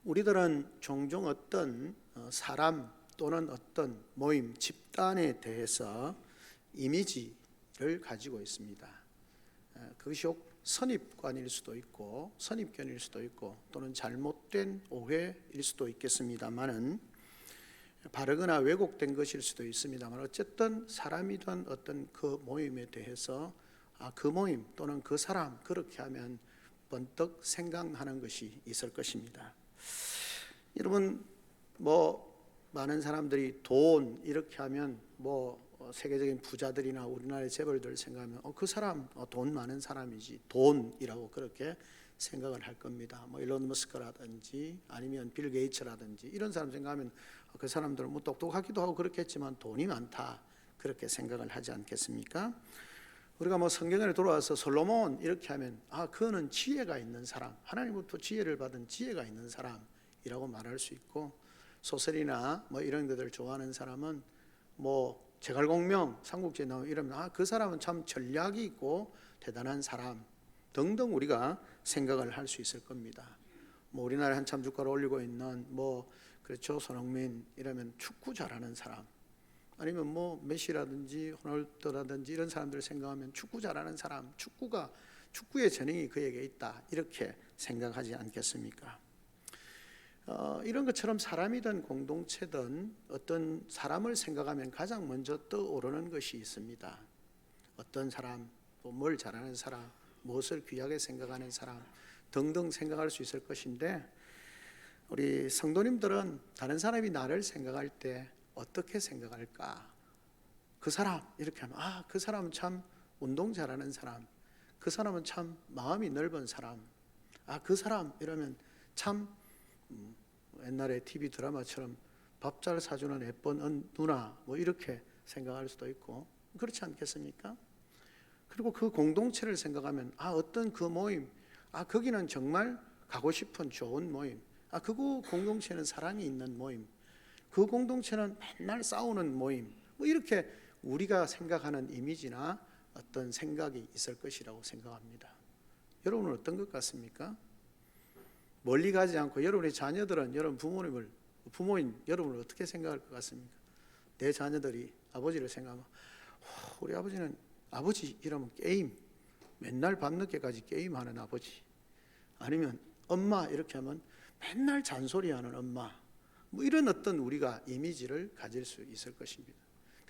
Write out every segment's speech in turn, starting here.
우리들은 종종 어떤 사람 또는 어떤 모임, 집단에 대해서 이미지를 가지고 있습니다. 그것이 혹 선입관일 수도 있고 선입견일 수도 있고 또는 잘못된 오해일 수도 있겠습니다만은, 바르거나 왜곡된 것일 수도 있습니다만, 어쨌든 사람이든 어떤 그 모임에 대해서 그 모임 또는 그 사람, 그렇게 하면 번뜩 생각나는 것이 있을 것입니다. 여러분, 많은 사람들이 돈 이렇게 하면 세계적인 부자들이나 우리나라의 재벌들 생각하면 그 사람 돈 많은 사람이지, 돈이라고 그렇게 생각을 할 겁니다. 일론 머스크라든지 아니면 빌 게이츠라든지 이런 사람 생각하면 그 사람들은 똑똑하기도 하고 그렇겠지만 돈이 많다, 그렇게 생각을 하지 않겠습니까? 우리가 성경에 돌아와서 솔로몬 이렇게 하면 그는 지혜가 있는 사람, 하나님부터 지혜를 받은 지혜가 있는 사람이라고 말할 수 있고, 소설이나 이런 것들을 좋아하는 사람은 제갈공명, 삼국지에 나오면 이러면 그 사람은 참 전략이 있고 대단한 사람 등등 우리가 생각을 할 수 있을 겁니다. 우리나라에 한참 주가를 올리고 있는 그렇죠, 손흥민 이러면 축구 잘하는 사람, 아니면 메시라든지 호날두라든지 이런 사람들을 생각하면 축구 잘하는 사람, 축구의 재능이 그에게 있다, 이렇게 생각하지 않겠습니까? 이런 것처럼 사람이든 공동체든 어떤 사람을 생각하면 가장 먼저 떠오르는 것이 있습니다. 어떤 사람, 또 뭘 잘하는 사람, 무엇을 귀하게 생각하는 사람 등등 생각할 수 있을 것인데, 우리 성도님들은 다른 사람이 나를 생각할 때 어떻게 생각할까? 그 사람 이렇게 하면 그 사람은 참 운동 잘하는 사람, 그 사람은 참 마음이 넓은 사람, 그 사람 이러면 참 옛날에 TV 드라마처럼 밥 잘 사주는 예쁜 누나 이렇게 생각할 수도 있고, 그렇지 않겠습니까? 그리고 그 공동체를 생각하면 어떤 그 모임, 거기는 정말 가고 싶은 좋은 모임, 그 공동체는 사랑이 있는 모임, 그 공동체는 맨날 싸우는 모임, 이렇게 우리가 생각하는 이미지나 어떤 생각이 있을 것이라고 생각합니다. 여러분은 어떤 것 같습니까? 멀리 가지 않고 여러분의 자녀들은 여러분 부모인 여러분을 어떻게 생각할 것 같습니까? 내 자녀들이 아버지를 생각하면 우리 아버지는, 아버지 이러면 게임, 맨날 밤늦게까지 게임하는 아버지, 아니면 엄마 이렇게 하면 맨날 잔소리하는 엄마, 이런 어떤 우리가 이미지를 가질 수 있을 것입니다.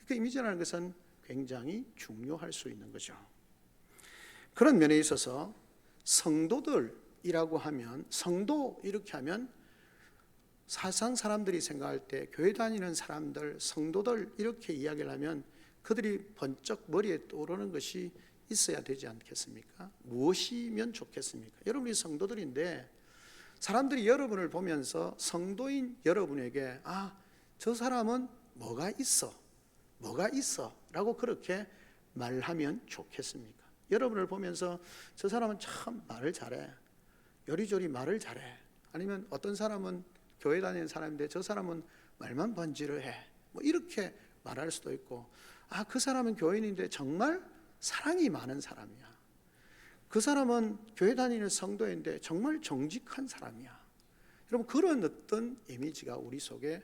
그 이미지라는 것은 굉장히 중요할 수 있는 거죠. 그런 면에 있어서 성도들이라고 하면, 성도 이렇게 하면 사상 사람들이 생각할 때 교회 다니는 사람들, 성도들 이렇게 이야기를 하면 그들이 번쩍 머리에 떠오르는 것이 있어야 되지 않겠습니까? 무엇이면 좋겠습니까? 여러분이 성도들인데 사람들이 여러분을 보면서 성도인 여러분에게 저 사람은 뭐가 있어 라고 그렇게 말하면 좋겠습니까? 여러분을 보면서 저 사람은 참 말을 잘해, 요리조리 말을 잘해, 아니면 어떤 사람은 교회 다니는 사람인데 저 사람은 말만 번지를 해, 이렇게 말할 수도 있고, 그 사람은 교인인데 정말 사랑이 많은 사람이야, 그 사람은 교회 다니는 성도인데 정말 정직한 사람이야. 여러분, 그런 어떤 이미지가 우리 속에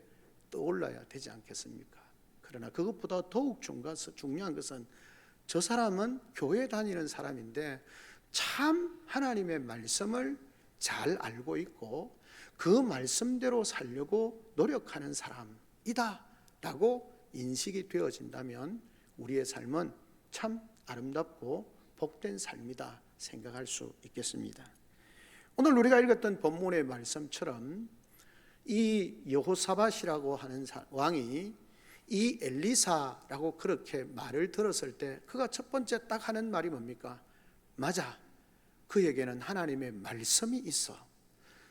떠올라야 되지 않겠습니까? 그러나 그것보다 더욱 중요한 것은 저 사람은 교회 다니는 사람인데 참 하나님의 말씀을 잘 알고 있고 그 말씀대로 살려고 노력하는 사람이다 라고 인식이 되어진다면 우리의 삶은 참 아름답고 복된 삶이다 생각할 수 있겠습니다. 오늘 우리가 읽었던 본문의 말씀처럼 이 여호사밧이라고 하는 왕이 이 엘리사라고 그렇게 말을 들었을 때 그가 첫 번째 딱 하는 말이 뭡니까? 맞아, 그에게는 하나님의 말씀이 있어.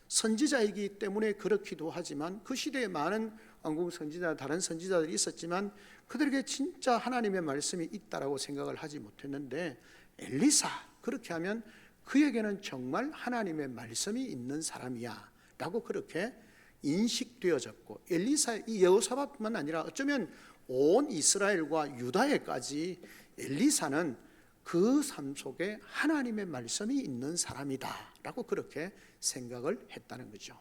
선지자이기 때문에 그렇기도 하지만 그 시대에 많은 왕궁 선지자, 다른 선지자들이 있었지만 그들에게 진짜 하나님의 말씀이 있다라고 생각을 하지 못했는데, 엘리사 그렇게 하면 그에게는 정말 하나님의 말씀이 있는 사람이야 라고 그렇게 인식되어졌고, 엘리사, 이 여호사밧뿐만 아니라 어쩌면 온 이스라엘과 유다에까지 엘리사는 그 삶 속에 하나님의 말씀이 있는 사람이다 라고 그렇게 생각을 했다는 거죠.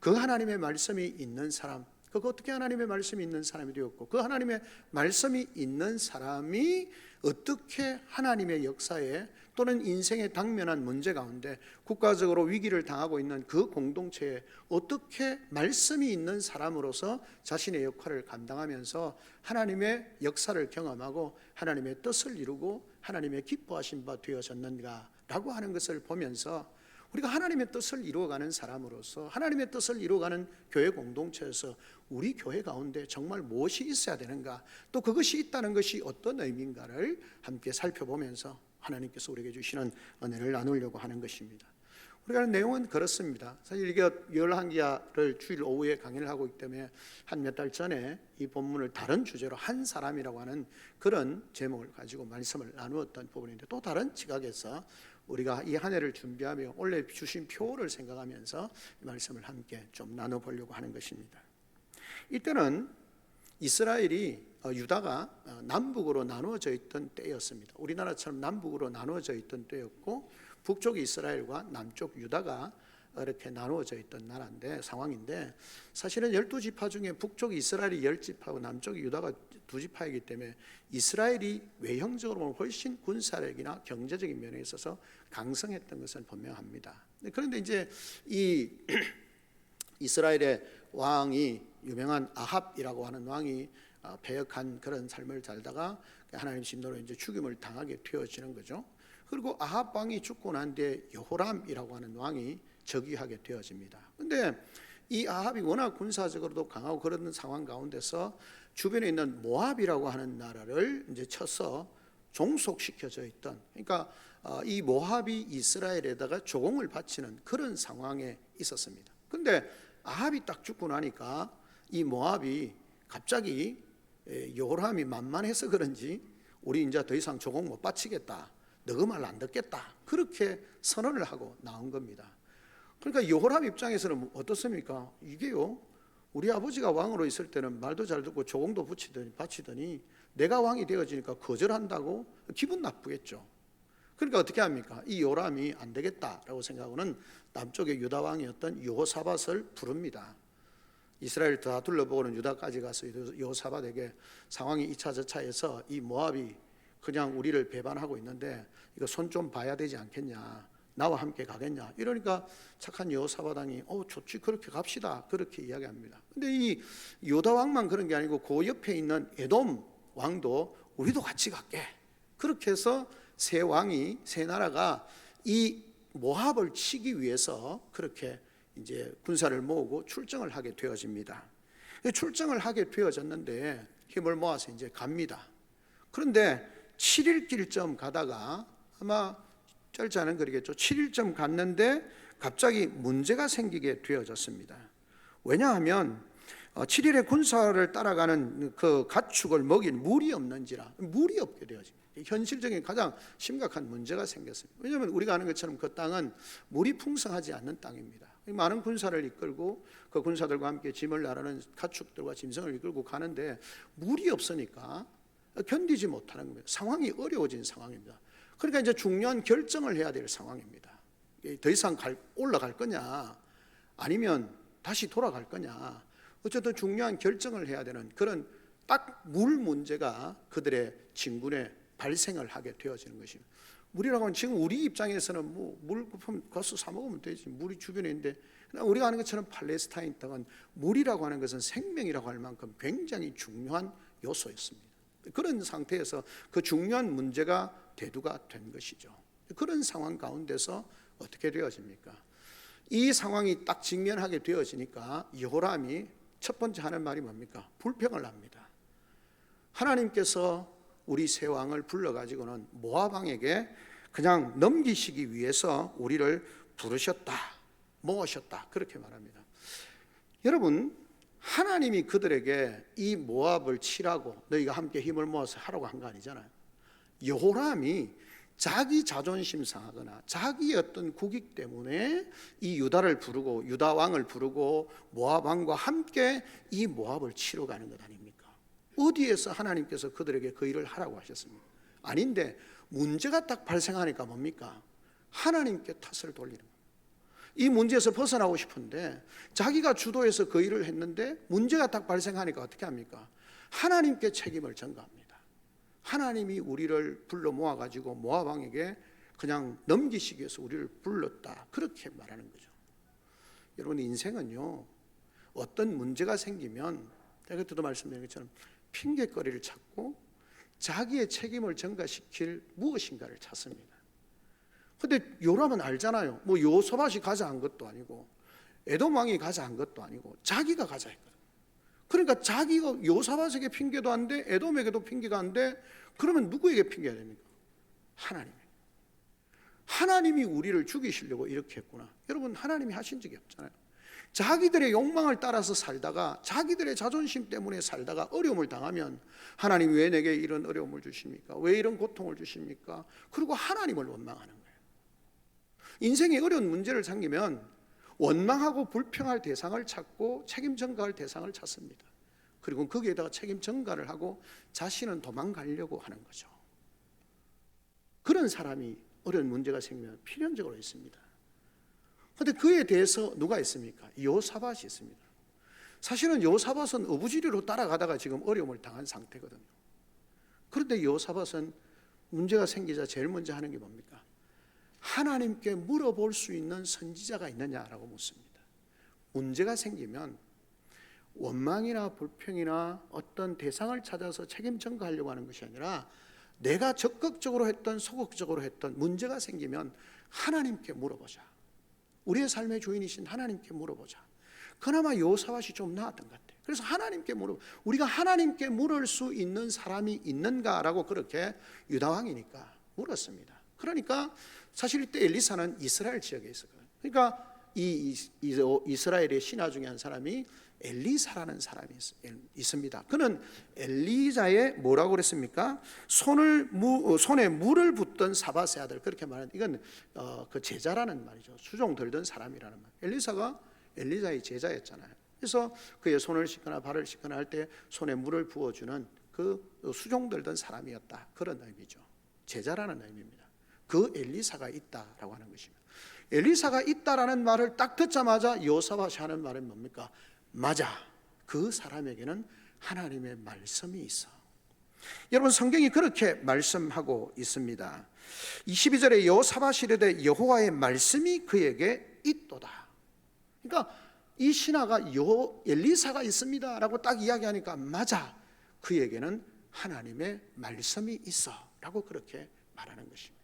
그 하나님의 말씀이 있는 사람, 그 어떻게 하나님의 말씀이 있는 사람이 되었고, 그 하나님의 말씀이 있는 사람이 어떻게 하나님의 역사에 또는 인생에 당면한 문제 가운데 국가적으로 위기를 당하고 있는 그 공동체에 어떻게 말씀이 있는 사람으로서 자신의 역할을 감당하면서 하나님의 역사를 경험하고 하나님의 뜻을 이루고 하나님의 기뻐하신 바 되어졌는가라고 하는 것을 보면서, 우리가 하나님의 뜻을 이루어가는 사람으로서 하나님의 뜻을 이루어가는 교회 공동체에서 우리 교회 가운데 정말 무엇이 있어야 되는가, 또 그것이 있다는 것이 어떤 의미인가를 함께 살펴보면서 하나님께서 우리에게 주시는 은혜를 나누려고 하는 것입니다. 우리가 하는 내용은 그렇습니다. 사실 이게 열왕기하를 주일 오후에 강의를 하고 있기 때문에 한 몇 달 전에 이 본문을 다른 주제로 한 사람이라고 하는 그런 제목을 가지고 말씀을 나누었던 부분인데, 또 다른 지각에서 우리가 이 한 해를 준비하며 원래 주신 표를 생각하면서 이 말씀을 함께 좀 나눠보려고 하는 것입니다. 이때는 이스라엘이 유다가 남북으로 나누어져 있던 때였습니다. 우리나라처럼 남북으로 나누어져 있던 때였고, 북쪽 이스라엘과 남쪽 유다가 이렇게 나누어져 있던 나라인데, 상황인데, 사실은 12지파 중에 북쪽 이스라엘이 10지파고 남쪽 유다가 2지파이기 때문에 이스라엘이 외형적으로 보면 훨씬 군사력이나 경제적인 면에 있어서 강성했던 것은 분명합니다. 그런데 이제 이 이스라엘의 왕이, 유명한 아합이라고 하는 왕이 패역한 그런 삶을 살다가 하나님 진노로 이제 죽임을 당하게 되어지는 거죠. 그리고 아합 왕이 죽고 난 뒤에 여호람이라고 하는 왕이 즉위하게 되어집니다. 그런데 이 아합이 워낙 군사적으로도 강하고 그런 상황 가운데서 주변에 있는 모압이라고 하는 나라를 이제 쳐서 종속시켜져 있던, 그러니까 이 모압이 이스라엘에다가 조공을 바치는 그런 상황에 있었습니다. 그런데 아합이 딱 죽고 나니까 이 모압이 갑자기 여호람이 만만해서 그런지 우리 이제 더 이상 조공 못 바치겠다, 너그 말 안 듣겠다, 그렇게 선언을 하고 나온 겁니다. 그러니까 여호람 입장에서는 어떻습니까? 이게요, 우리 아버지가 왕으로 있을 때는 말도 잘 듣고 조공도 바치더니 내가 왕이 되어지니까 거절한다고 기분 나쁘겠죠. 그러니까 어떻게 합니까? 이 요람이 안 되겠다라고 생각하고는 남쪽의 유다 왕이었던 여호사밧을 부릅니다. 이스라엘 다 둘러보고는 유다까지 가서 여호사밧에게 상황이 2차 저차에서 이 모압이 그냥 우리를 배반하고 있는데 이거 손 좀 봐야 되지 않겠냐, 나와 함께 가겠냐, 이러니까 착한 여호사밧 왕이 좋지, 그렇게 갑시다, 그렇게 이야기합니다. 근데 이 유다 왕만 그런 게 아니고 그 옆에 있는 에돔 왕도 우리도 같이 갈게, 그렇게 해서 세 왕이, 세 나라가 이 모압을 치기 위해서 그렇게 이제 군사를 모으고 출정을 하게 되어집니다. 출정을 하게 되어졌는데 힘을 모아서 이제 갑니다. 그런데 7일길쯤 가다가, 아마 짧지 않은 거리겠죠, 7일쯤 갔는데 갑자기 문제가 생기게 되어졌습니다. 왜냐하면 7일의 군사를 따라가는 그 가축을 먹일 물이 없는지라, 물이 없게 되어집니다. 현실적인 가장 심각한 문제가 생겼습니다. 왜냐하면 우리가 아는 것처럼 그 땅은 물이 풍성하지 않는 땅입니다. 많은 군사를 이끌고 그 군사들과 함께 짐을 나르는 가축들과 짐승을 이끌고 가는데 물이 없으니까 견디지 못하는 겁니다. 상황이 어려워진 상황입니다. 그러니까 이제 중요한 결정을 해야 될 상황입니다. 더 이상 올라갈 거냐, 아니면 다시 돌아갈 거냐, 어쨌든 중요한 결정을 해야 되는 그런 딱 물 문제가 그들의 진군에 발생을 하게 되어지는 것입니다. 물이라고 하면 지금 우리 입장에서는 물 가서 사 먹으면 되지, 물이 주변에 있는데, 우리가 아는 것처럼 팔레스타인 땅은 물이라고 하는 것은 생명이라고 할 만큼 굉장히 중요한 요소였습니다. 그런 상태에서 그 중요한 문제가 대두가 된 것이죠. 그런 상황 가운데서 어떻게 되어집니까? 이 상황이 딱 직면하게 되어지니까 여호람이 첫 번째 하는 말이 뭡니까? 불평을 합니다. 하나님께서 우리 세 왕을 불러가지고는 모압 왕에게 그냥 넘기시기 위해서 우리를 부르셨다, 모으셨다, 그렇게 말합니다. 여러분, 하나님이 그들에게 이 모압을 치라고 너희가 함께 힘을 모아서 하라고 한 거 아니잖아요. 여호람이 자기 자존심 상하거나 자기 어떤 국익 때문에 이 유다를 부르고 유다 왕을 부르고 모압 왕과 함께 이 모압을 치러 가는 것 아닙니까? 어디에서 하나님께서 그들에게 그 일을 하라고 하셨습니까? 아닌데 문제가 딱 발생하니까 뭡니까? 하나님께 탓을 돌리는 겁니다. 이 문제에서 벗어나고 싶은데 자기가 주도해서 그 일을 했는데 문제가 딱 발생하니까 어떻게 합니까? 하나님께 책임을 전가합니다. 하나님이 우리를 불러 모아가지고 모압 왕에게 그냥 넘기시기 위해서 우리를 불렀다, 그렇게 말하는 거죠. 여러분, 인생은요, 어떤 문제가 생기면 제가 그때도 말씀드린 것처럼 핑계거리를 찾고 자기의 책임을 전가시킬 무엇인가를 찾습니다. 근데 요람은 알잖아요. 뭐 여호사밧이 가자 한 것도 아니고 에돔 왕이 가자 한 것도 아니고 자기가 가자 했거든. 그러니까 자기가 여호사밧에게 핑계도 안 돼, 에돔에게도 핑계가 안 돼. 그러면 누구에게 핑계가 됩니까? 하나님. 하나님이 우리를 죽이시려고 이렇게 했구나. 여러분, 하나님이 하신 적이 없잖아요. 자기들의 욕망을 따라서 살다가 자기들의 자존심 때문에 살다가 어려움을 당하면 하나님 왜 내게 이런 어려움을 주십니까? 왜 이런 고통을 주십니까? 그리고 하나님을 원망하는 거예요. 인생에 어려운 문제를 생기면 원망하고 불평할 대상을 찾고 책임 전가할 대상을 찾습니다. 그리고 거기에다가 책임 전가를 하고 자신은 도망가려고 하는 거죠. 그런 사람이 어려운 문제가 생기면 필연적으로 있습니다. 그런데 그에 대해서 누가 있습니까? 여호사밧이 있습니다. 사실은 여호사밧은 어부지리로 따라가다가 지금 어려움을 당한 상태거든요. 그런데 여호사밧은 문제가 생기자 제일 먼저 하는 게 뭡니까? 하나님께 물어볼 수 있는 선지자가 있느냐라고 묻습니다. 문제가 생기면 원망이나 불평이나 어떤 대상을 찾아서 책임 전가하려고 하는 것이 아니라 내가 적극적으로 했던 소극적으로 했던 문제가 생기면 하나님께 물어보자. 우리의 삶의 주인이신 하나님께 물어보자. 그나마 여호사밧이 좀 나았던 것 같아요. 그래서 하나님께 우리가 하나님께 물을 수 있는 사람이 있는가라고 그렇게 유다 왕이니까 물었습니다. 그러니까 사실 이때 엘리사는 이스라엘 지역에 있었거든요. 그러니까 이 이스라엘의 신하 중에 한 사람이 엘리사라는 사람이 있습니다. 그는 엘리자의 뭐라고 그랬습니까? 손에 물을 붓던 사밧의 아들, 그렇게 말하는, 이건 그 제자라는 말이죠. 수종 들던 사람이라는 말. 엘리사가 엘리자의 제자였잖아요. 그래서 그의 손을 씻거나 발을 씻거나 할 때 손에 물을 부어주는 그 수종 들던 사람이었다, 그런 의미죠. 제자라는 의미입니다. 그 엘리사가 있다라고 하는 것입니다. 엘리사가 있다라는 말을 딱 듣자마자 여호사밧이 하는 말은 뭡니까? 맞아, 그 사람에게는 하나님의 말씀이 있어. 여러분, 성경이 그렇게 말씀하고 있습니다. 22절에 여호사밧이 이르되 여호와의 말씀이 그에게 있도다. 그러니까 이 신하가 엘리사가 있습니다 라고 딱 이야기하니까 맞아, 그에게는 하나님의 말씀이 있어 라고 그렇게 말하는 것입니다.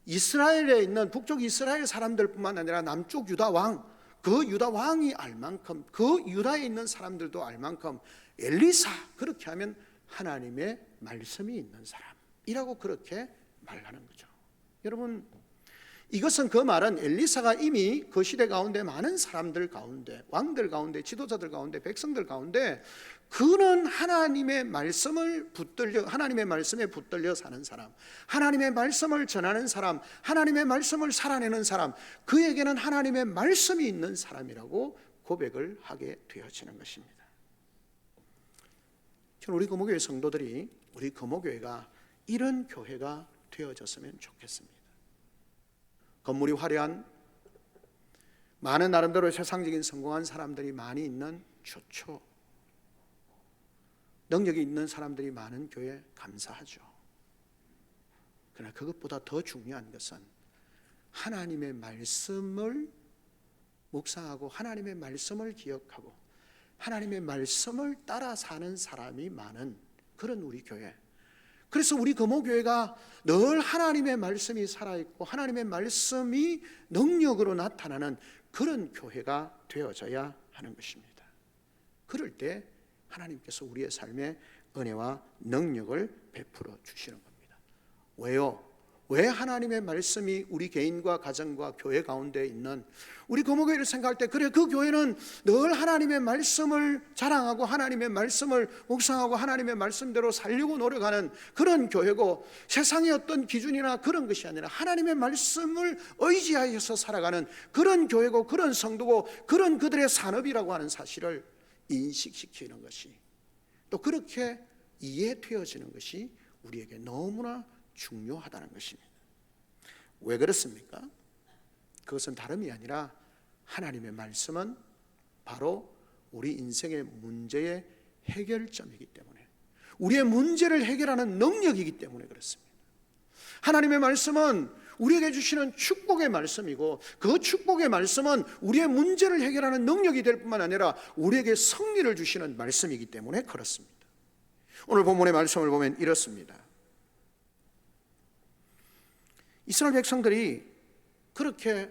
이스라엘에 있는 북쪽 이스라엘 사람들뿐만 아니라 남쪽 유다 왕, 그 유다 왕이 알 만큼, 그 유다에 있는 사람들도 알 만큼 엘리사, 그렇게 하면 하나님의 말씀이 있는 사람이라고 그렇게 말하는 거죠. 여러분, 이것은, 그 말은 엘리사가 이미 그 시대 가운데 많은 사람들 가운데, 왕들 가운데, 지도자들 가운데, 백성들 가운데 그는 하나님의 말씀을 붙들려, 하나님의 말씀에 붙들려 사는 사람, 하나님의 말씀을 전하는 사람, 하나님의 말씀을 살아내는 사람, 그에게는 하나님의 말씀이 있는 사람이라고 고백을 하게 되어지는 것입니다. 저는 우리 금호교회 성도들이, 우리 금호교회가 이런 교회가 되어졌으면 좋겠습니다. 건물이 화려한, 많은 나름대로 세상적인 성공한 사람들이 많이 있는 좋죠. 능력이 있는 사람들이 많은 교회 감사하죠. 그러나 그것보다 더 중요한 것은 하나님의 말씀을 묵상하고 하나님의 말씀을 기억하고 하나님의 말씀을 따라 사는 사람이 많은 그런 우리 교회. 그래서 우리 금호교회가 늘 하나님의 말씀이 살아있고 하나님의 말씀이 능력으로 나타나는 그런 교회가 되어져야 하는 것입니다. 그럴 때 하나님께서 우리의 삶에 은혜와 능력을 베풀어 주시는 겁니다. 왜요? 왜 하나님의 말씀이 우리 개인과 가정과 교회 가운데 있는 우리 금호교회를 생각할 때, 그래, 그 교회는 늘 하나님의 말씀을 자랑하고 하나님의 말씀을 묵상하고 하나님의 말씀대로 살려고 노력하는 그런 교회고, 세상의 어떤 기준이나 그런 것이 아니라 하나님의 말씀을 의지하여서 살아가는 그런 교회고, 그런 성도고, 그런 그들의 산업이라고 하는 사실을 인식시키는 것이, 또 그렇게 이해되어지는 것이 우리에게 너무나 중요하다는 것입니다. 왜 그렇습니까? 그것은 다름이 아니라 하나님의 말씀은 바로 우리 인생의 문제의 해결점이기 때문에, 우리의 문제를 해결하는 능력이기 때문에 그렇습니다. 하나님의 말씀은 우리에게 주시는 축복의 말씀이고, 그 축복의 말씀은 우리의 문제를 해결하는 능력이 될 뿐만 아니라 우리에게 승리를 주시는 말씀이기 때문에 그렇습니다. 오늘 본문의 말씀을 보면 이렇습니다. 이스라엘 백성들이 그렇게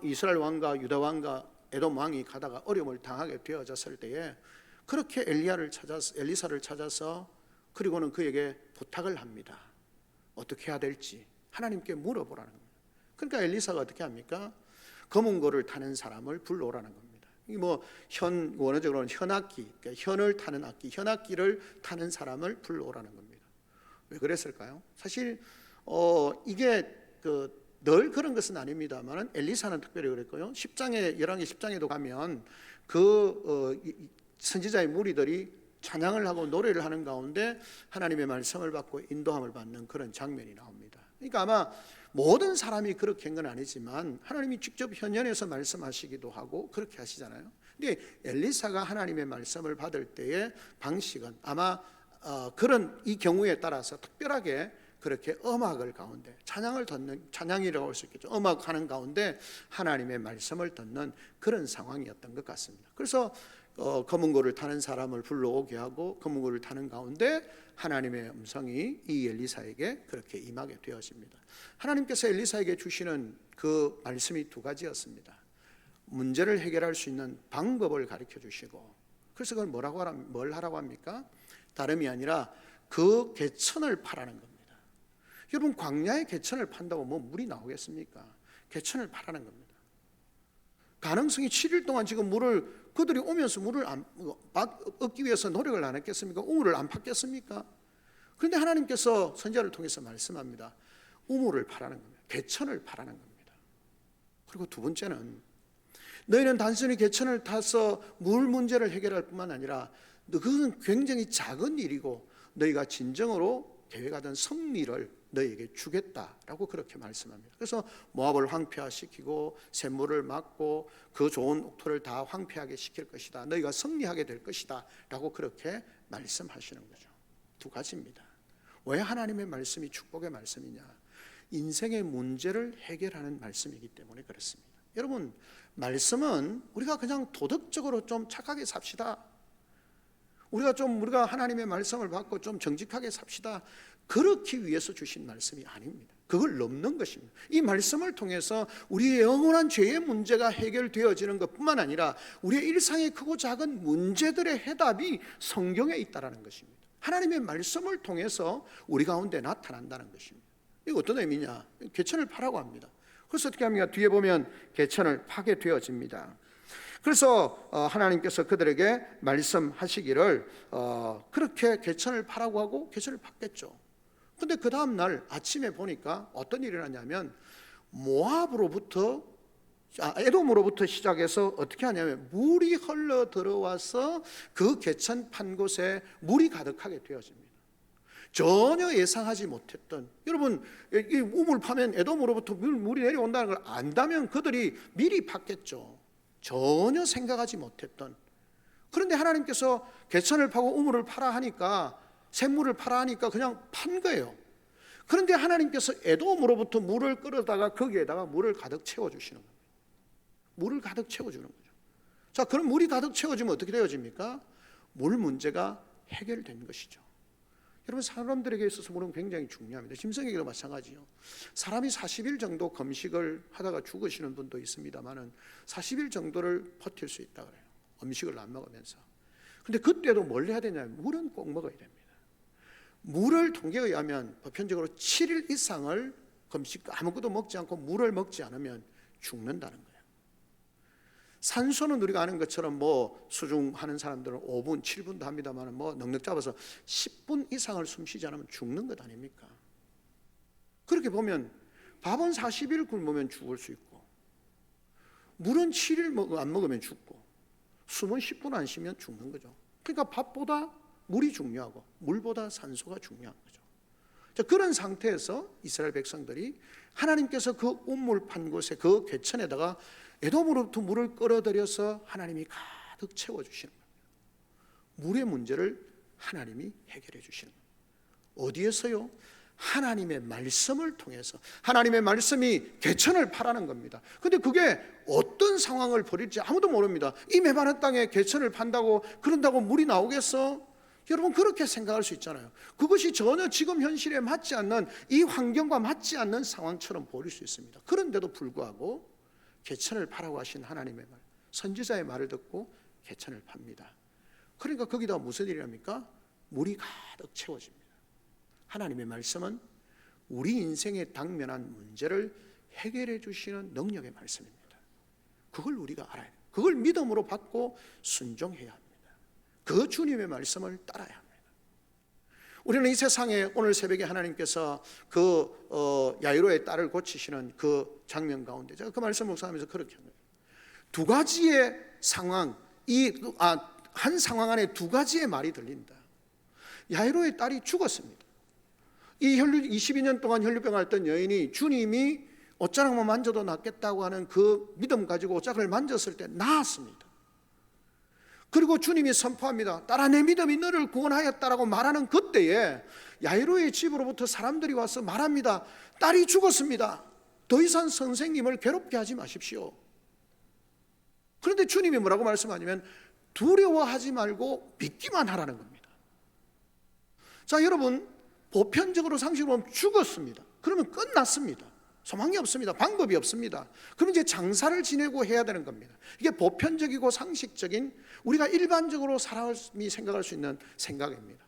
이스라엘 왕과 유다 왕과 에돔 왕이 가다가 어려움을 당하게 되어졌을 때에 그렇게 엘리사를 찾아서 그리고는 그에게 부탁을 합니다. 어떻게 해야 될지 하나님께 물어보라는 겁니다. 그러니까 엘리사가 어떻게 합니까? 검은 고를 타는 사람을 불러오라는 겁니다. 원어적으로는 현악기, 그러니까 현을 타는 악기, 현악기를 타는 사람을 불러오라는 겁니다. 왜 그랬을까요? 사실 이게 늘 그런 것은 아닙니다만 엘리사는 특별히 그랬고요. 10장에 열왕기 10장에도 가면 선지자의 무리들이 찬양을 하고 노래를 하는 가운데 하나님의 말씀을 받고 인도함을 받는 그런 장면이 나옵니다. 그러니까 아마 모든 사람이 그렇게 한 건 아니지만 하나님이 직접 현연해서 말씀하시기도 하고 그렇게 하시잖아요. 근데 엘리사가 하나님의 말씀을 받을 때의 방식은 아마 그런 이 경우에 따라서 특별하게 그렇게 음악을 가운데 찬양을 듣는, 찬양이라고 할 수 있겠죠. 음악하는 가운데 하나님의 말씀을 듣는 그런 상황이었던 것 같습니다. 그래서 검은 고를 타는 사람을 불러오게 하고 검은 고를 타는 가운데 하나님의 음성이 이 엘리사에게 그렇게 임하게 되어집니다. 하나님께서 엘리사에게 주시는 그 말씀이 두 가지였습니다. 문제를 해결할 수 있는 방법을 가르쳐 주시고, 그래서 그걸 뭘 하라고 합니까? 다름이 아니라 그 개천을 파라는 겁니다. 여러분, 광야에 개천을 판다고 뭐 물이 나오겠습니까? 개천을 파라는 겁니다. 가능성이 7일 동안 지금 그들이 오면서 물을 얻기 위해서 노력을 안 했겠습니까? 우물을 안 팠겠습니까? 그런데 하나님께서 선지자를 통해서 말씀합니다. 우물을 파라는 겁니다. 개천을 파라는 겁니다. 그리고 두 번째는 너희는 단순히 개천을 타서 물 문제를 해결할 뿐만 아니라 그것은 굉장히 작은 일이고 너희가 진정으로 계획하던 승리를 너희에게 주겠다라고 그렇게 말씀합니다. 그래서 모압을 황폐화시키고 샘물을 막고 그 좋은 옥토를 다 황폐하게 시킬 것이다. 너희가 승리하게 될 것이다 라고 그렇게 말씀하시는 거죠. 두 가지입니다. 왜 하나님의 말씀이 축복의 말씀이냐? 인생의 문제를 해결하는 말씀이기 때문에 그렇습니다. 여러분, 말씀은 우리가 그냥 도덕적으로 좀 착하게 삽시다, 우리가 하나님의 말씀을 받고 좀 정직하게 삽시다, 그렇기 위해서 주신 말씀이 아닙니다. 그걸 넘는 것입니다. 이 말씀을 통해서 우리의 영원한 죄의 문제가 해결되어지는 것뿐만 아니라 우리의 일상의 크고 작은 문제들의 해답이 성경에 있다는 것입니다. 하나님의 말씀을 통해서 우리 가운데 나타난다는 것입니다. 이거 어떤 의미냐? 개천을 파라고 합니다. 그래서 어떻게 합니까? 뒤에 보면 개천을 파게 되어집니다. 그래서 하나님께서 그들에게 말씀하시기를 그렇게 개천을 파라고 하고 개천을 팠겠죠. 근데 그 다음 날 아침에 보니까 어떤 일이 일어나냐면 에돔으로부터 시작해서 어떻게 하냐면 물이 흘러 들어와서 그 개천 판 곳에 물이 가득하게 되어집니다. 전혀 예상하지 못했던, 여러분 이 우물 파면 에돔으로부터 물이 내려온다는 걸 안다면 그들이 미리 팠겠죠. 전혀 생각하지 못했던. 그런데 하나님께서 개천을 파고 우물을 파라 하니까, 샘물을 파라 하니까 그냥 판 거예요. 그런데 하나님께서 에돔으로부터 물을 끌어다가 거기에다가 물을 가득 채워주시는 겁니다. 물을 가득 채워주는 거죠. 자, 그럼 물이 가득 채워지면 어떻게 되어집니까? 물 문제가 해결된 것이죠. 여러분, 사람들에게 있어서 물은 굉장히 중요합니다. 짐승에게도 마찬가지요. 사람이 40일 정도 금식을 하다가 죽으시는 분도 있습니다만은 40일 정도를 버틸 수 있다 그래요. 음식을 안 먹으면서. 근데 그때도 뭘 해야 되냐면 물은 꼭 먹어야 됩니다. 물을 통계에 의하면 보편적으로 7일 이상을 아무것도 먹지 않고 물을 먹지 않으면 죽는다는 거예요. 산소는 우리가 아는 것처럼 수중하는 사람들은 5분, 7분도 합니다만 넉넉 잡아서 10분 이상을 숨 쉬지 않으면 죽는 것 아닙니까? 그렇게 보면 밥은 40일 굶으면 죽을 수 있고, 물은 7일 안 먹으면 죽고, 숨은 10분 안 쉬면 죽는 거죠. 그러니까 밥보다 물이 중요하고 물보다 산소가 중요한 거죠. 자, 그런 상태에서 이스라엘 백성들이 하나님께서 그 우물 판 곳에 그 궤천에다가 에돔으로부터 물을 끌어들여서 하나님이 가득 채워주시는 겁니다. 물의 문제를 하나님이 해결해 주시는 겁니다. 어디에서요? 하나님의 말씀을 통해서. 하나님의 말씀이 궤천을 파라는 겁니다. 근데 그게 어떤 상황을 벌일지 아무도 모릅니다. 이 메마른 땅에 궤천을 판다고 그런다고 물이 나오겠어? 여러분, 그렇게 생각할 수 있잖아요. 그것이 전혀 지금 현실에 맞지 않는, 이 환경과 맞지 않는 상황처럼 보일 수 있습니다. 그런데도 불구하고 궤천을 파라고 하신 하나님의 말, 선지자의 말을 듣고 궤천을 팝니다. 그러니까 거기다 무슨 일이 납니까? 물이 가득 채워집니다. 하나님의 말씀은 우리 인생에 당면한 문제를 해결해 주시는 능력의 말씀입니다. 그걸 우리가 알아야 돼요. 그걸 믿음으로 받고 순종해야 합니다. 그 주님의 말씀을 따라야 합니다. 우리는 이 세상에 오늘 새벽에 하나님께서 그 야이로의 딸을 고치시는 그 장면 가운데 제가 그 말씀 묵상하면서 그렇게 합니다. 두 가지의 상황, 한 상황 안에 두 가지의 말이 들린다. 야이로의 딸이 죽었습니다. 이 22년 동안 혈류병 앓던 여인이 주님이 옷자락만 만져도 낫겠다고 하는 그 믿음 가지고 옷자락을 만졌을 때 나았습니다. 그리고 주님이 선포합니다. 딸아, 내 믿음이 너를 구원하였다라고 말하는 그때에 야이로의 집으로부터 사람들이 와서 말합니다. 딸이 죽었습니다. 더 이상 선생님을 괴롭게 하지 마십시오. 그런데 주님이 뭐라고 말씀하냐면 두려워하지 말고 믿기만 하라는 겁니다. 자, 여러분, 보편적으로 상식으로 보면 죽었습니다. 그러면 끝났습니다. 소망이 없습니다. 방법이 없습니다. 그럼 이제 장사를 지내고 해야 되는 겁니다. 이게 보편적이고 상식적인, 우리가 일반적으로 사람이 생각할 수 있는 생각입니다.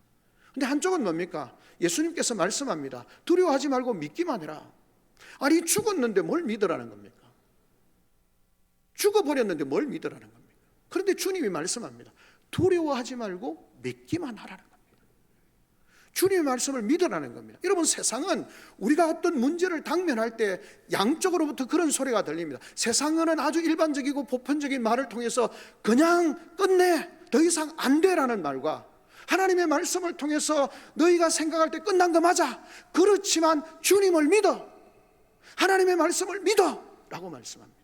근데 한쪽은 뭡니까? 예수님께서 말씀합니다. 두려워하지 말고 믿기만 해라. 아니, 죽었는데 뭘 믿으라는 겁니까? 죽어버렸는데 뭘 믿으라는 겁니까? 그런데 주님이 말씀합니다. 두려워하지 말고 믿기만 하라는 겁니다. 주님의 말씀을 믿으라는 겁니다. 여러분, 세상은 우리가 어떤 문제를 당면할 때 양쪽으로부터 그런 소리가 들립니다. 세상은 아주 일반적이고 보편적인 말을 통해서 그냥 끝내, 더 이상 안 돼라는 말과 하나님의 말씀을 통해서 너희가 생각할 때 끝난 거 맞아, 그렇지만 주님을 믿어, 하나님의 말씀을 믿어 라고 말씀합니다.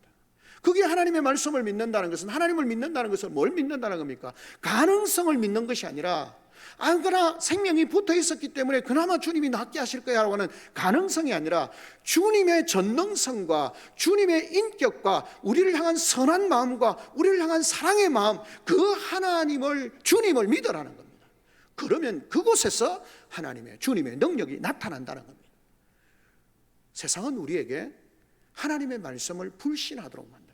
그게 하나님의 말씀을 믿는다는 것은, 하나님을 믿는다는 것은 뭘 믿는다는 겁니까? 가능성을 믿는 것이 아니라, 그러나 생명이 붙어 있었기 때문에 그나마 주님이 낫게 하실 거야라고 하는 가능성이 아니라 주님의 전능성과 주님의 인격과 우리를 향한 선한 마음과 우리를 향한 사랑의 마음, 그 하나님을, 주님을 믿으라는 겁니다. 그러면 그곳에서 하나님의, 주님의 능력이 나타난다는 겁니다. 세상은 우리에게 하나님의 말씀을 불신하도록 만듭니다.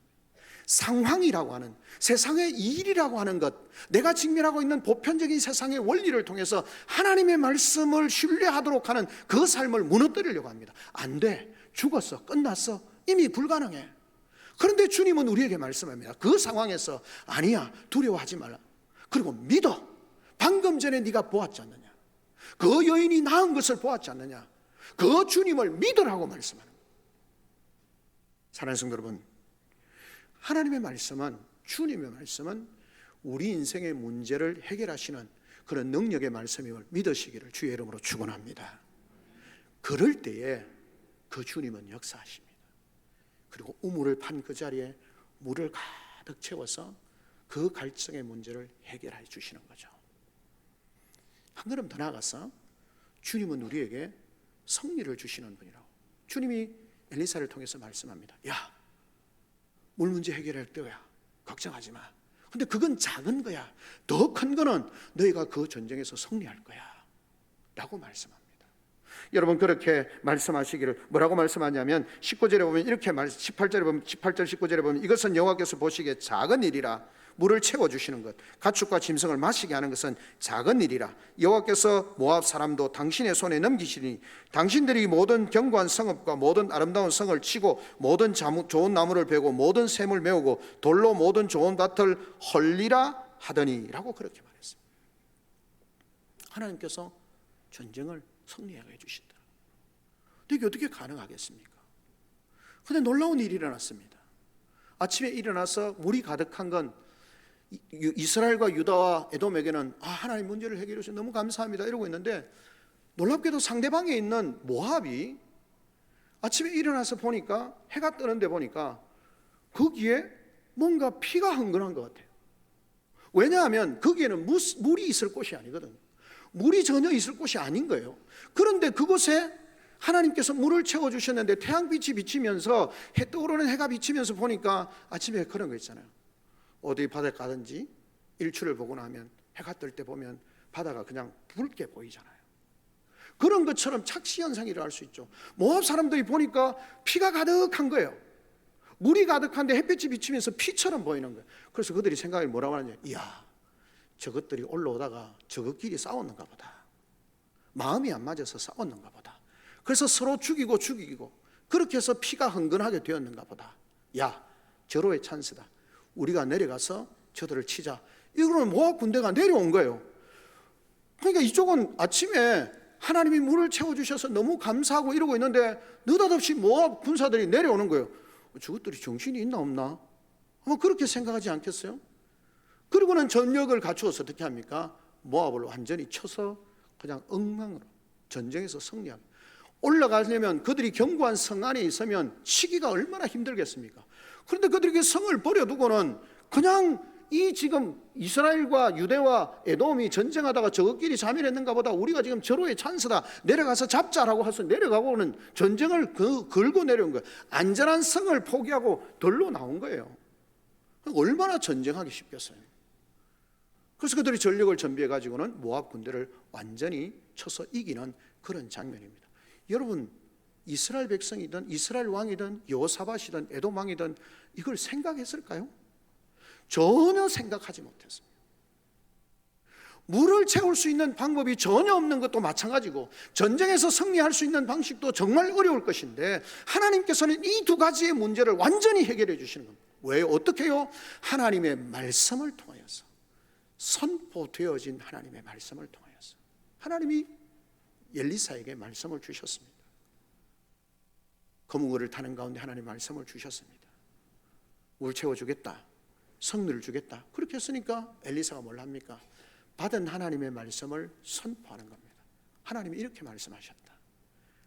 상황이라고 하는, 세상의 일이라고 하는 것, 내가 직면하고 있는 보편적인 세상의 원리를 통해서 하나님의 말씀을 신뢰하도록 하는 그 삶을 무너뜨리려고 합니다. 안 돼, 죽었어, 끝났어, 이미 불가능해. 그런데 주님은 우리에게 말씀합니다. 그 상황에서 아니야, 두려워하지 말라. 그리고 믿어. 방금 전에 네가 보았지 않느냐, 그 여인이 나은 것을 보았지 않느냐, 그 주님을 믿으라고 말씀하는 거예요. 사랑하는 성도 여러분, 하나님의 말씀은, 주님의 말씀은 우리 인생의 문제를 해결하시는 그런 능력의 말씀임을 믿으시기를 주의 이름으로 축원합니다. 그럴 때에 그 주님은 역사하십니다. 그리고 우물을 판 그 자리에 물을 가득 채워서 그 갈증의 문제를 해결해 주시는 거죠. 한 걸음 더 나아가서 주님은 우리에게 승리를 주시는 분이라고. 주님이 엘리사를 통해서 말씀합니다. 야, 물 문제 해결할 때야, 걱정하지 마. 근데 그건 작은 거야. 더 큰 거는 너희가 그 전쟁에서 승리할 거야 라고 말씀합니다. 여러분, 그렇게 말씀하시기를, 뭐라고 말씀하냐면 19절에 보면 이렇게 18절에 보면, 18절 19절에 보면 이것은 여호와께서 보시기에 작은 일이라. 물을 채워주시는 것, 가축과 짐승을 마시게 하는 것은 작은 일이라. 여호와께서 모압 사람도 당신의 손에 넘기시니 당신들이 모든 견고한 성읍과 모든 아름다운 성을 치고 모든 좋은 나무를 베고 모든 샘을 메우고 돌로 모든 좋은 밭을 헐리라 하더니 라고 그렇게 말했습니다. 하나님께서 전쟁을 승리하게 해주신다. 근데 이게 어떻게 가능하겠습니까? 근데 놀라운 일이 일어났습니다. 아침에 일어나서 물이 가득한 건 이스라엘과 유다와 에돔에게는 하나님 문제를 해결해 주셔서 너무 감사합니다 이러고 있는데, 놀랍게도 상대방에 있는 모압이 아침에 일어나서 보니까, 해가 뜨는데 보니까 거기에 뭔가 피가 흥건한 것 같아요. 왜냐하면 거기에는 물이 있을 곳이 아니거든요. 물이 전혀 있을 곳이 아닌 거예요. 그런데 그곳에 하나님께서 물을 채워주셨는데 태양빛이 비치면서 떠오르는 해가 비치면서 보니까 아침에 그런 거 있잖아요. 어디 바다에 가든지 일출을 보고 나면 해가 뜰 때 보면 바다가 그냥 붉게 보이잖아요. 그런 것처럼 착시현상이 일어날 수 있죠. 모압 사람들이 보니까 피가 가득한 거예요. 물이 가득한데 햇빛이 비치면서 피처럼 보이는 거예요. 그래서 그들이 생각이 뭐라고 하느냐, 이야, 저것들이 올라오다가 저것끼리 싸웠는가 보다. 마음이 안 맞아서 싸웠는가 보다. 그래서 서로 죽이고 그렇게 해서 피가 흥건하게 되었는가 보다. 야, 절호의 찬스다. 우리가 내려가서 저들을 치자. 이거는 모압 군대가 내려온 거예요. 그러니까 이쪽은 아침에 하나님이 물을 채워주셔서 너무 감사하고 이러고 있는데 느닷없이 모압 군사들이 내려오는 거예요. 저것들이 정신이 있나 없나? 아마 그렇게 생각하지 않겠어요? 그리고는 전력을 갖추어서 어떻게 합니까? 모압을 완전히 쳐서 그냥 엉망으로 전쟁에서 승리합니다. 올라가려면 그들이 견고한 성 안에 있으면 치기가 얼마나 힘들겠습니까? 그런데 그들에게 성을 버려두고는 그냥 이 지금 이스라엘과 유대와 에돔이 전쟁하다가 저것끼리 자멸했는가 보다, 우리가 지금 절호의 찬스다, 내려가서 잡자라고 해서 내려가고는 전쟁을 걸고 내려온 거예요. 안전한 성을 포기하고 덜로 나온 거예요. 얼마나 전쟁하기 쉽겠어요. 그래서 그들이 전력을 전비해 가지고는 모압 군대를 완전히 쳐서 이기는 그런 장면입니다. 여러분, 이스라엘 백성이든 이스라엘 왕이든 여호사밧이든 에돔 왕이든 이걸 생각했을까요? 전혀 생각하지 못했습니다. 물을 채울 수 있는 방법이 전혀 없는 것도 마찬가지고, 전쟁에서 승리할 수 있는 방식도 정말 어려울 것인데 하나님께서는 이 두 가지의 문제를 완전히 해결해 주시는 겁니다. 왜? 어떻게 해요? 하나님의 말씀을 통하여서, 선포되어진 하나님의 말씀을 통하여서 하나님이 엘리사에게 말씀을 주셨습니다. 거무거를 타는 가운데 하나님 말씀을 주셨습니다. 물 채워주겠다, 성리를 주겠다. 그렇게 했으니까 엘리사가 뭘 합니까? 받은 하나님의 말씀을 선포하는 겁니다. 하나님이 이렇게 말씀하셨다,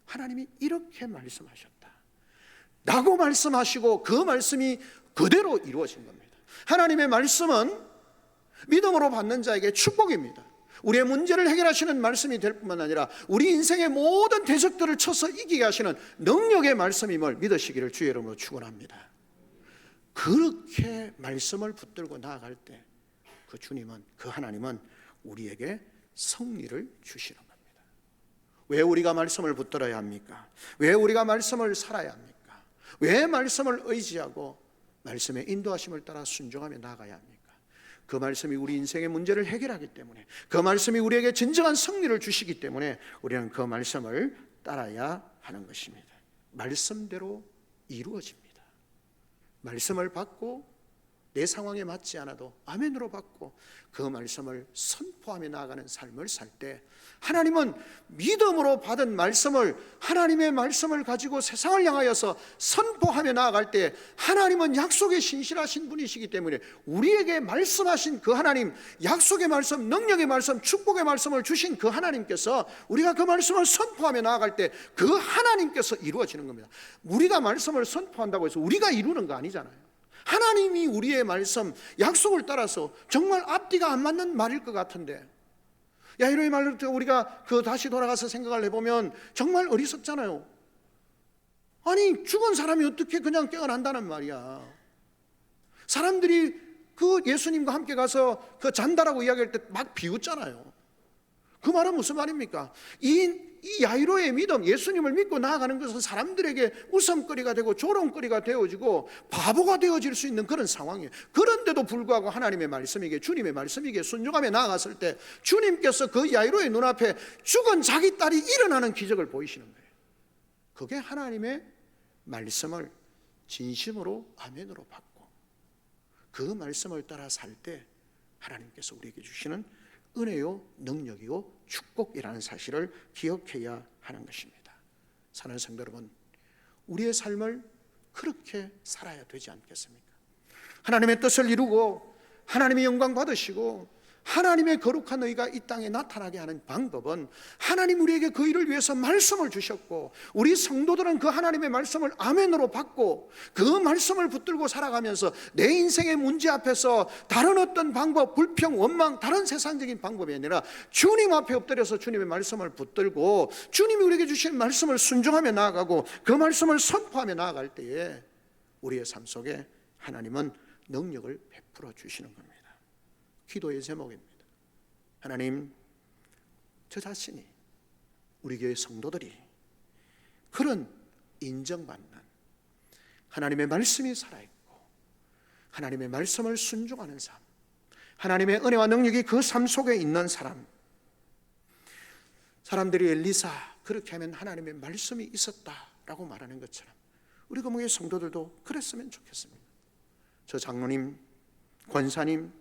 하나님이 이렇게 말씀하셨다 라고 말씀하시고 그 말씀이 그대로 이루어진 겁니다. 하나님의 말씀은 믿음으로 받는 자에게 축복입니다. 우리의 문제를 해결하시는 말씀이 될 뿐만 아니라 우리 인생의 모든 대적들을 쳐서 이기게 하시는 능력의 말씀임을 믿으시기를 주의 이름으로 축원합니다. 그렇게 말씀을 붙들고 나아갈 때 그 주님은, 그 하나님은 우리에게 승리를 주시는 겁니다. 왜 우리가 말씀을 붙들어야 합니까? 왜 우리가 말씀을 살아야 합니까? 왜 말씀을 의지하고 말씀의 인도하심을 따라 순종하며 나아가야 합니까? 그 말씀이 우리 인생의 문제를 해결하기 때문에, 그 말씀이 우리에게 진정한 승리를 주시기 때문에 우리는 그 말씀을 따라야 하는 것입니다. 말씀대로 이루어집니다. 말씀을 받고 내 상황에 맞지 않아도 아멘으로 받고 그 말씀을 선포하며 나아가는 삶을 살 때 하나님은 믿음으로 받은 말씀을, 하나님의 말씀을 가지고 세상을 향하여서 선포하며 나아갈 때 하나님은 약속에 신실하신 분이시기 때문에 우리에게 말씀하신 그 하나님, 약속의 말씀, 능력의 말씀, 축복의 말씀을 주신 그 하나님께서 우리가 그 말씀을 선포하며 나아갈 때 그 하나님께서 이루어지는 겁니다. 우리가 말씀을 선포한다고 해서 우리가 이루는 거 아니잖아요. 하나님이 우리의 말씀, 약속을 따라서 정말 앞뒤가 안 맞는 말일 것 같은데, 야이로의 말을 우리가 다시 돌아가서 생각을 해보면 정말 어리석잖아요. 아니, 죽은 사람이 어떻게 그냥 깨어난다는 말이야. 사람들이 그 예수님과 함께 가서 그 잔다라고 이야기할 때 막 비웃잖아요. 그 말은 무슨 말입니까? 이 야이로의 믿음, 예수님을 믿고 나아가는 것은 사람들에게 웃음거리가 되고 조롱거리가 되어지고 바보가 되어질 수 있는 그런 상황이에요. 그런데도 불구하고 하나님의 말씀에게, 주님의 말씀에게 순종하며 나아갔을 때 주님께서 그 야이로의 눈앞에 죽은 자기 딸이 일어나는 기적을 보이시는 거예요. 그게 하나님의 말씀을 진심으로 아멘으로 받고 그 말씀을 따라 살 때 하나님께서 우리에게 주시는 은혜요, 능력이요, 축복이라는 사실을 기억해야 하는 것입니다. 사랑하는 성도 여러분, 우리의 삶을 그렇게 살아야 되지 않겠습니까? 하나님의 뜻을 이루고 하나님의 영광 받으시고 하나님의 거룩한 의가 이 땅에 나타나게 하는 방법은 하나님 우리에게 그 일을 위해서 말씀을 주셨고, 우리 성도들은 그 하나님의 말씀을 아멘으로 받고 그 말씀을 붙들고 살아가면서 내 인생의 문제 앞에서 다른 어떤 방법, 불평, 원망, 다른 세상적인 방법이 아니라 주님 앞에 엎드려서 주님의 말씀을 붙들고 주님이 우리에게 주신 말씀을 순종하며 나아가고 그 말씀을 선포하며 나아갈 때에 우리의 삶 속에 하나님은 능력을 베풀어 주시는 겁니다. 기도의 제목입니다. 하나님, 저 자신이, 우리 교회 성도들이 그런 인정받는 하나님의 말씀이 살아있고 하나님의 말씀을 순종하는 삶, 하나님의 은혜와 능력이 그 삶 속에 있는 사람, 사람들이 엘리사 그렇게 하면 하나님의 말씀이 있었다라고 말하는 것처럼 우리 교회 성도들도 그랬으면 좋겠습니다. 저 장로님, 권사님,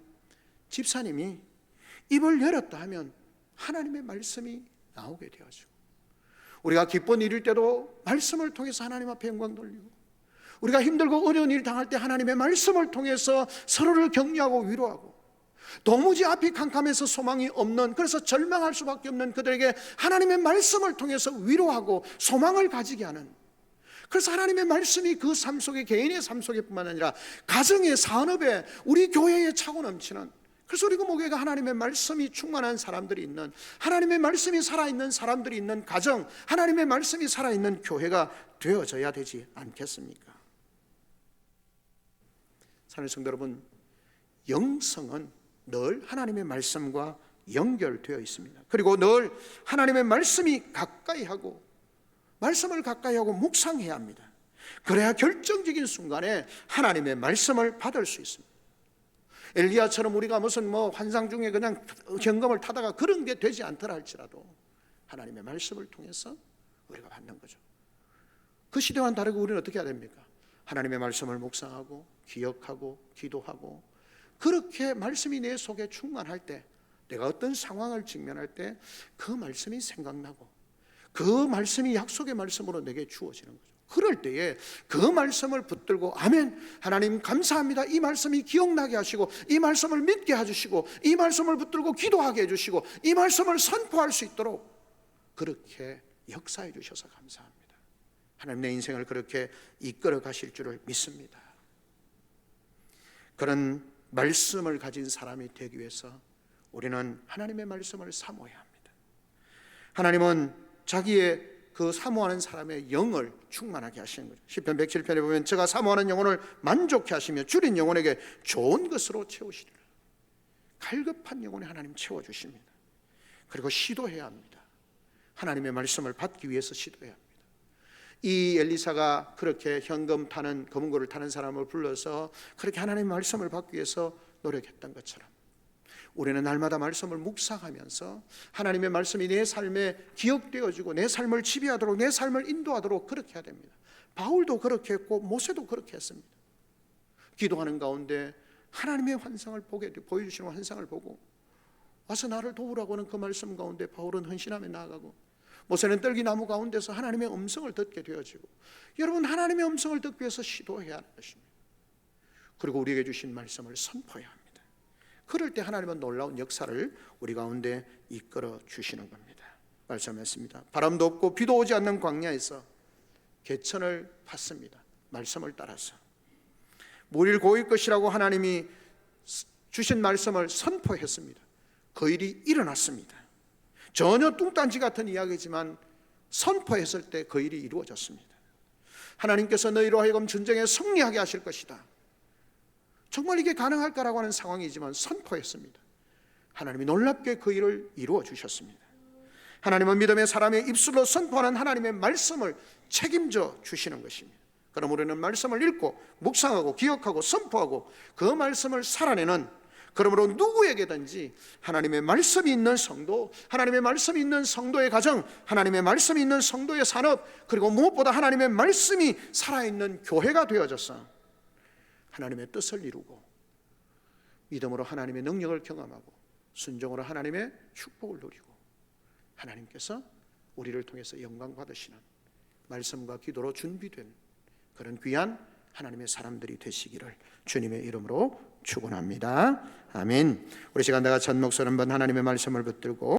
집사님이 입을 열었다 하면 하나님의 말씀이 나오게 되어지고, 우리가 기쁜 일일 때도 말씀을 통해서 하나님 앞에 영광 돌리고, 우리가 힘들고 어려운 일 당할 때 하나님의 말씀을 통해서 서로를 격려하고 위로하고, 도무지 앞이 캄캄해서 소망이 없는, 그래서 절망할 수밖에 없는 그들에게 하나님의 말씀을 통해서 위로하고 소망을 가지게 하는, 그래서 하나님의 말씀이 그 삶 속에, 개인의 삶 속에 뿐만 아니라 가정의, 산업에, 우리 교회에 차고 넘치는, 그래서 우리 교회가 하나님의 말씀이 충만한 사람들이 있는, 하나님의 말씀이 살아있는 사람들이 있는 가정, 하나님의 말씀이 살아있는 교회가 되어져야 되지 않겠습니까? 사랑하는 성도 여러분, 영성은 늘 하나님의 말씀과 연결되어 있습니다. 그리고 늘 하나님의 말씀이 가까이 하고, 말씀을 가까이 하고 묵상해야 합니다. 그래야 결정적인 순간에 하나님의 말씀을 받을 수 있습니다. 엘리야처럼 우리가 무슨 환상 중에 그냥 경검을 타다가 그런 게 되지 않더라 할지라도 하나님의 말씀을 통해서 우리가 받는 거죠. 그 시대와는 다르게 우리는 어떻게 해야 됩니까? 하나님의 말씀을 묵상하고 기억하고 기도하고, 그렇게 말씀이 내 속에 충만할 때, 내가 어떤 상황을 직면할 때 그 말씀이 생각나고 그 말씀이 약속의 말씀으로 내게 주어지는 거죠. 그럴 때에 그 말씀을 붙들고 아멘, 하나님 감사합니다, 이 말씀이 기억나게 하시고 이 말씀을 믿게 해주시고 이 말씀을 붙들고 기도하게 해주시고 이 말씀을 선포할 수 있도록 그렇게 역사해 주셔서 감사합니다. 하나님 내 인생을 그렇게 이끌어 가실 줄을 믿습니다. 그런 말씀을 가진 사람이 되기 위해서 우리는 하나님의 말씀을 사모해야 합니다. 하나님은 자기의 그 사모하는 사람의 영을 충만하게 하시는 거죠. 시편 107편에 보면 저가 사모하는 영혼을 만족케 하시며 줄인 영혼에게 좋은 것으로 채우시리라. 갈급한 영혼에 하나님 채워주십니다. 그리고 시도해야 합니다. 하나님의 말씀을 받기 위해서 시도해야 합니다. 이 엘리사가 그렇게 현금 타는, 검은고를 타는 사람을 불러서 그렇게 하나님의 말씀을 받기 위해서 노력했던 것처럼 우리는 날마다 말씀을 묵상하면서 하나님의 말씀이 내 삶에 기억되어지고 내 삶을 지배하도록, 내 삶을 인도하도록 그렇게 해야 됩니다. 바울도 그렇게 했고 모세도 그렇게 했습니다. 기도하는 가운데 하나님의 환상을 보여주시는 환상을 보고 와서 나를 도우라고 하는 그 말씀 가운데 바울은 헌신하며 나아가고, 모세는 떨기나무 가운데서 하나님의 음성을 듣게 되어지고, 여러분 하나님의 음성을 듣기 위해서 시도해야 하는 것입니다. 그리고 우리에게 주신 말씀을 선포해야 합니다. 그럴 때 하나님은 놀라운 역사를 우리 가운데 이끌어 주시는 겁니다. 말씀했습니다. 바람도 없고 비도 오지 않는 광야에서 개천을 팠습니다. 말씀을 따라서 물이 고일 것이라고 하나님이 주신 말씀을 선포했습니다. 그 일이 일어났습니다. 전혀 뚱딴지 같은 이야기지만 선포했을 때 그 일이 이루어졌습니다. 하나님께서 너희로 하여금 전쟁에 승리하게 하실 것이다. 정말 이게 가능할까라고 하는 상황이지만 선포했습니다. 하나님이 놀랍게 그 일을 이루어 주셨습니다. 하나님은 믿음의 사람의 입술로 선포하는 하나님의 말씀을 책임져 주시는 것입니다. 그럼 우리는 말씀을 읽고 묵상하고 기억하고 선포하고 그 말씀을 살아내는, 그러므로 누구에게든지 하나님의 말씀이 있는 성도, 하나님의 말씀이 있는 성도의 가정, 하나님의 말씀이 있는 성도의 산업, 그리고 무엇보다 하나님의 말씀이 살아있는 교회가 되어져서 하나님의 뜻을 이루고 믿음으로 하나님의 능력을 경험하고 순종으로 하나님의 축복을 누리고 하나님께서 우리를 통해서 영광 받으시는 말씀과 기도로 준비된 그런 귀한 하나님의 사람들이 되시기를 주님의 이름으로 축원합니다. 아멘. 우리 시간 다 같이 한 목소리 한번 하나님의 말씀을 붙들고